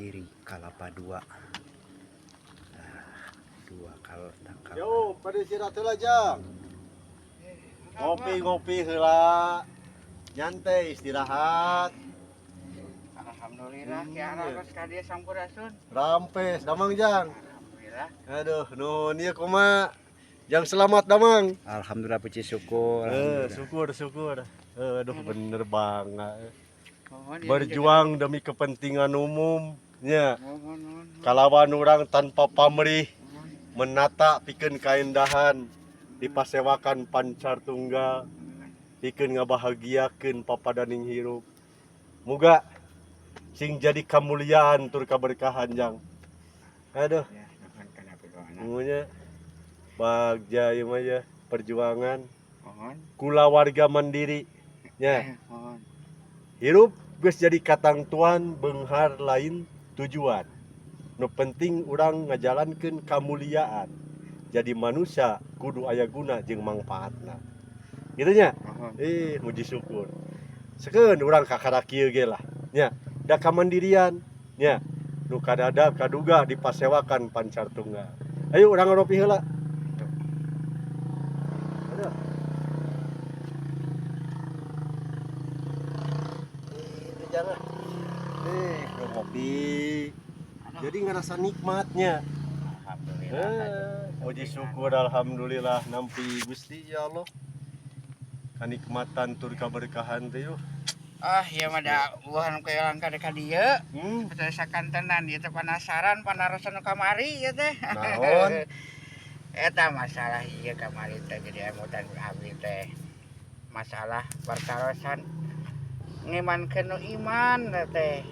ciri kalapa dua. Dua kalau tangkap. Yo, pada istirahat heula Jang. Ngopi-ngopi heula. Nyantai istirahat. Alhamdulillah ya Allah sekali sampurasun. Rampes damang Jang. Alhamdulillah. Aduh, nuhun ieu kumaha? Jang selamat damang. Alhamdulillah puji syukur. Syukur. Aduh bener banget. Mohon Berjuang demi kepentingan umum nya. mohon. Kalawan orang tanpa pamrih menata pikeun kaendahan dipasewakan pancar tunggal pikeun ngabahagiakeun papadaning hirup. Muga sing jadi kamuliaan tur kaberkahan Jang. Aduh, Ya, mohon kana pidoana. semuanya bagja ieu mah ya perjuangan Mohon. kula warga mandiri nya. Mohon. Hirup geus jadi katang tuan beunghar lain tujuan. Nu penting urang ngajalankeun kamuliaan. Jadi manusia kudu aya guna jeung mangpaatna. Kitu nya. Mohon. Muji syukur. Sekeun urang kakara kieu ge lah. Nya, da kamandirian nya. Nu kadada kaduga dipasewakan pancar tunggal. Ayo urang ngopi heula. Aduh. Itu jangan. Ngopi. Jadi ngerasa nikmatnya. Alhamdulillah. Puji syukur alhamdulillah nampi Gusti ya Allah. Kanikmatan tur kaberkahan teh yeuh. Ya mah da uhan ke langkah ka dieu. Berdasarkan tenan ieu teh penasaran panarosan kamari ieu teh. Naon? Eta masalah ieu kamari teh jadi emutan abdi teh. Masalah pertarosan ngimankeun nu iman teh.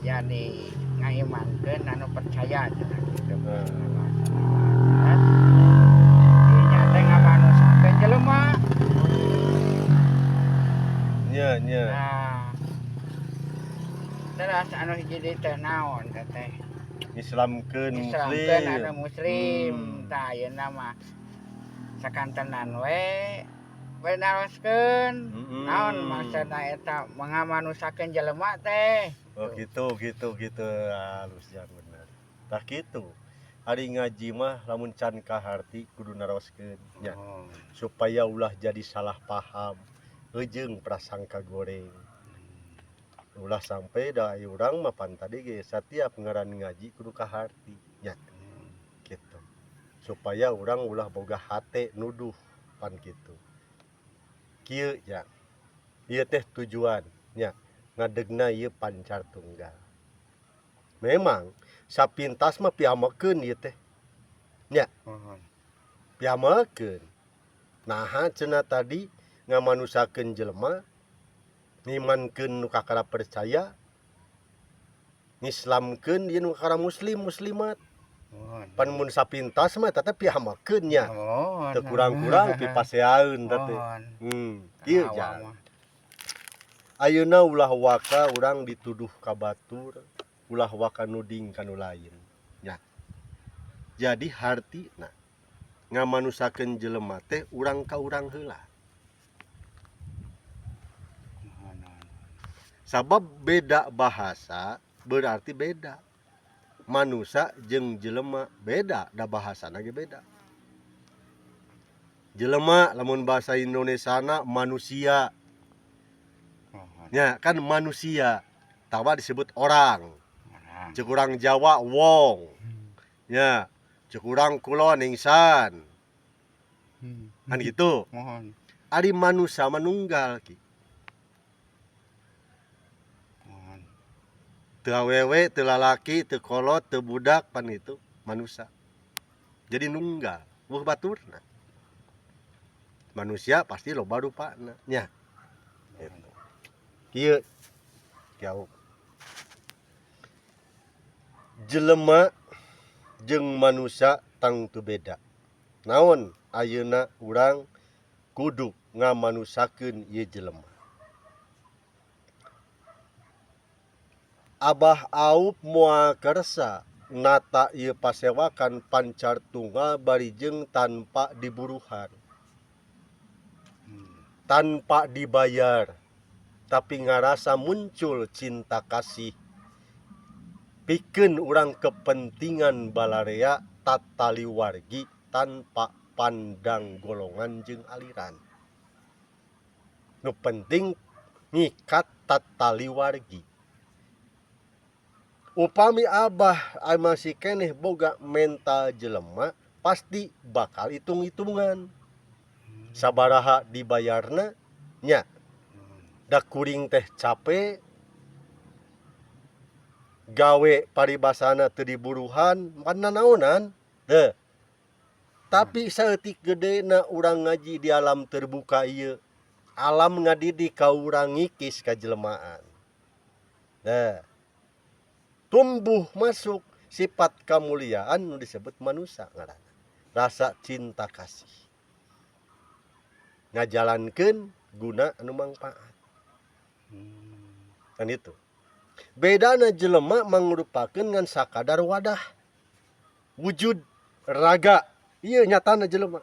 Jadi ngaimankeun anu percaya cenah kitu. Dinya teh ngabanusakeun jelema. Nya. Nah. Terus anu hiji deui teh naon teh? Islamkeun Islamkeun anu muslim. muslim. Tah ayeuna mah sakantenan we naroskeun. Naon maksudna eta mangamanusakeun jelema teh? Oh gitu. Halus Jang bener. Tah kitu. Ari ngaji mah lamun can kaharti kudu naroskeun nya. Supaya ulah jadi salah paham. Ejeung prasangka goreng. Ulah sampai da urang mah pan tadi ge setiap ngaran ngaji kudu kaharti nya. Gitu. Supaya urang ulah boga hate nuduh pan kitu. Kieu Jang. Ieu teh tujuan nya. Ngadegna ieu pancar tunggal. Memang sapintas mah piamekeun ieu teh. Nya. Piamekeun. Naha cenah tadi ngamanusakeun jelema, ngimankeun nu kakara percaya, ngislamkeun ieu nu kakara muslim muslimat. Pan mun sapintas mah tetep piamekeun nya. Teu kurang-kurang pipaseaeun teh. Kieu Jang. Ayeuna ulah waka urang dituduh ka batur, ulah waka nuding ka nu lain. Nya. Jadi hartina ngamanusakeun jelema teh urang ka urang heula. Sabab beda bahasa berarti beda. Manusia jeung jelema beda, da bahasana ge beda. Jelema lamun bahasa Indonesiana manusia. Nya kan manusia. Tawa disebut orang. Ceuk urang Jawa wong. Nya, ceuk urang kulon ingsan. Kan gitu. Ari manusia manunggal ki. Teu awewe, teu lalaki, teu kolot, teu budak pan itu manusia. Jadi nunggal, weuh baturna. Manusia pasti loba rupana nya. Gitu. Kieu jauh. Jelema jeung manusia tang teu beda. Naon ayeuna urang kudu ngamanusakeun ieu jelema. Abah Aup moal kersa nata ieu pasewakan pancar tunggal barijeng tanpa diburuhan. Tanpa dibayar. Tapi ngarasa muncul cinta kasih pikeun urang kepentingan balarea tatali wargi tanpa pandang golongan jeung aliran. Nu penting ngikat tatali wargi. Upami abah masih keneh boga mental jelema pasti bakal hitung-hitungan. Sabaraha dibayarna nya. Da kuring teh capek gawe paribasana teu diburuhan pan naonan teu. Tapi saeutik gedena urang ngaji di alam terbuka ieu, alam ngadidik ka urang ngikis ka jelemaan. Nah, tumbuh masuk sifat kemuliaan nu disebut manusia ngaranna. Rasa cinta kasih. Ngajalankeun guna anu mangpaat. Kan itu. Bedana jelema mangrupakeun ngan sakadar wadah. Wujud raga ieu nyatana jelema.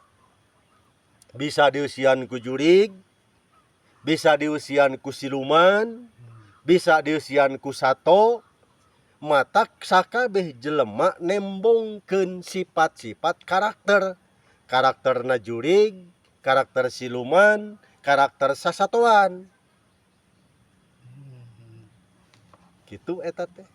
Bisa diusian ku jurig, bisa diusian ku siluman, bisa diusian ku sato. Matak sakabeh jelema nembongkeun sifat-sifat karakter. Karakterna jurig, karakter siluman, karakter sasatoan. Kitu eta teh.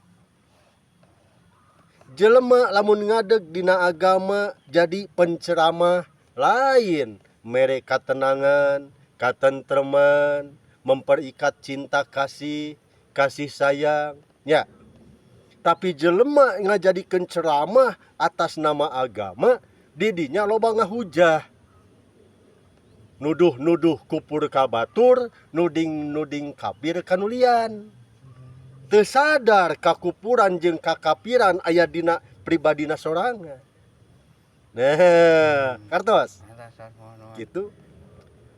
Jelema lamun ngadeg dina agama jadi penceramah lain mere katenangan, katentreman, memperikat cinta kasih, kasih sayang, ya. Tapi jelema ngajadikeun ceramah atas nama agama, didinya loba ngahujah. Nuduh-nuduh kupur ka batur, nuding-nuding kafir kanulian. Teu sadar kakupuran jeung kakapiran aya dina pribadina sorangan. Nah, kartos. Gitu.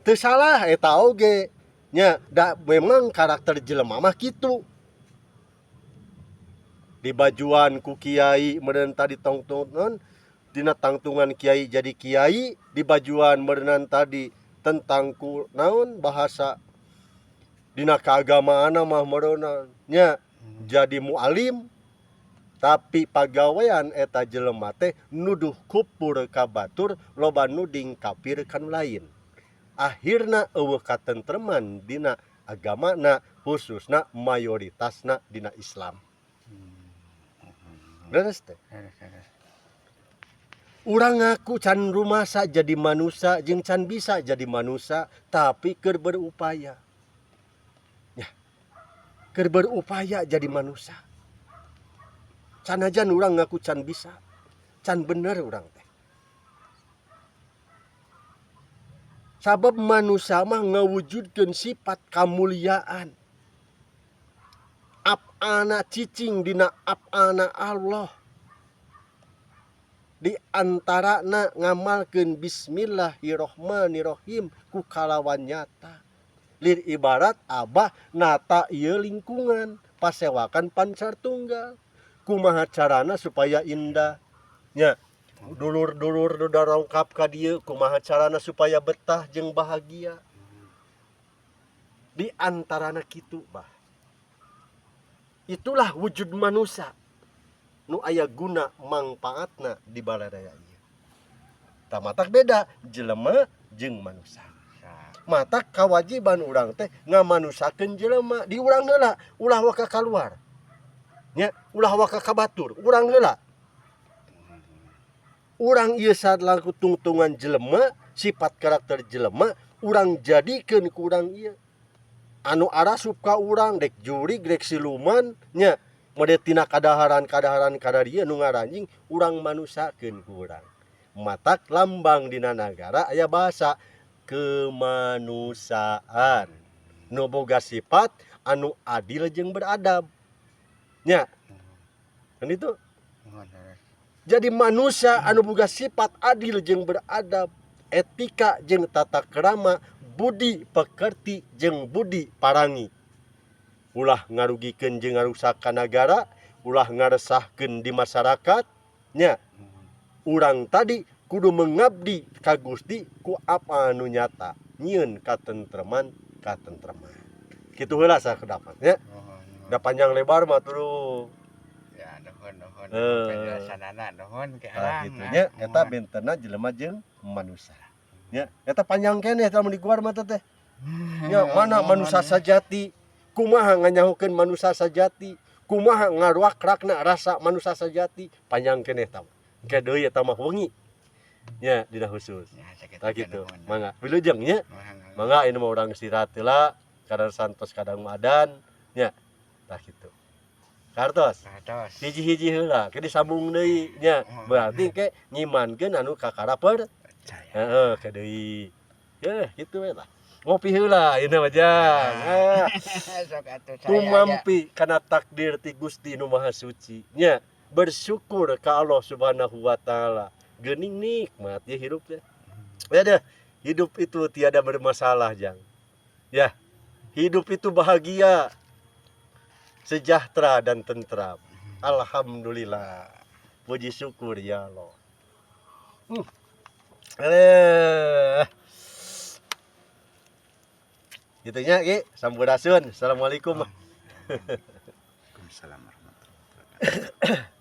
Teu salah eta oge. Nya, da memang karakter jelema mah kitu. Di bajuan ku kiai meureun tadi tongtongan dina tangtungan kiai jadi kiai, di bajuan meureun tadi tentang ku naon bahasa dina kaagamaana mah meureun nya jadi mualim, tapi pagawean eta jelema teh nuduh kupur ka batur loba nuding kafir kan lain. Akhirna eueuh katentreman dina agamana khususna mayoritasna dina Islam. Beres teh. Urang ngaku can rumasa jadi manusia jeung can bisa jadi manusia tapi keur berupaya. Ya. Keur berupaya jadi manusia. Can ajan urang ngaku can bisa. Can bener urang teh. Sabab manusia mah ngawujudkeun sifat kamuliaan. Apana cicing dina apana Allah. Di antarana ngamalkeun bismillahirrahmanirrahim ku kalawan nyata. Lir ibarat abah nata ieu lingkungan pasewakan pancar tunggal. Kumaha carana supaya indah. Nya, dulur-dulur nu darongkap ka dieu kumaha carana supaya betah jeung bahagia. Di antarana kitu bah. Itulah wujud manusia nu aya guna mangpaatna di baladaya ieu. Tamatak beda jelema jeung manusia. Matak kawajiban urang teh ngamanusakeun jelema di urang heula ulah waka kaluar. Nya, ulah waka ka batur, urang heula. Urang ieu sadlaku tungtungan jelema, sifat karakter jelema urang jadikeun ku urang ieu. Anu arasup ka urang dek jurig dek siluman nya mode tina kadaharan kadarieu nu ngaranjing urang manusakeun ku urang. Matak lambang dina nagara aya bahasa kemanusaan nu boga sifat anu adil jeung beradab. Nya. Kan itu. Jadi manusia anu boga sifat adil jeung beradab, etika jeung tata krama, budi pekerti jeung budi parangi. Ulah ngarugikeun jeung ngarusak ka nagara, ulah ngaresahkeun di masyarakat. Nya. Urang tadi kudu mengabdi ka Gusti ku apa anu nyata, nyieun katentreman. Kitu heula sakedapan nya. Da panjang lebar mah tuluy. Ya, ada nuhun Eh. penjelasanana nuhun ke Nah, arang. gitu nya eta bentena jelema jeung manusia. Nya eta panjang keneh lamun di guar mah teh. Nya mana manusia sajati? Kumaha nganyahokeun manusia sajati? Kumaha ngaruak-rakna rasa manusia sajati? Panjang keneh tah. Engke deui eta mah wengi. Nya dina khusus. Tah gitu. Mangga wilujeng nya. Mangga ini mah urang istirahat heula kadang santos kadang madan nya. Tah kitu. Kartos. Katos. Hiji-hiji heula ke disambung deui nya. Berarti ke ngimankeun anu kakara Percaya. heeh ke deui. Yeuh kitu we tah. Ngopi heula ieu mah jang. Sok atuh saya aja. Tumampi kana takdir ti Gusti Nu Maha Suci nya. Bersyukur ka Allah Subhanahu wa taala. Geuning nikmat ya hidup teh. Ya deh, hidup itu tiada bermasalah jang. Ya, hidup itu bahagia, sejahtera dan tentram. Alhamdulillah. Puji syukur ya Allah. Gitu nya Ki, sampurasun. Assalamualaikum. Waalaikumsalam warahmatullahi wabarakatuh.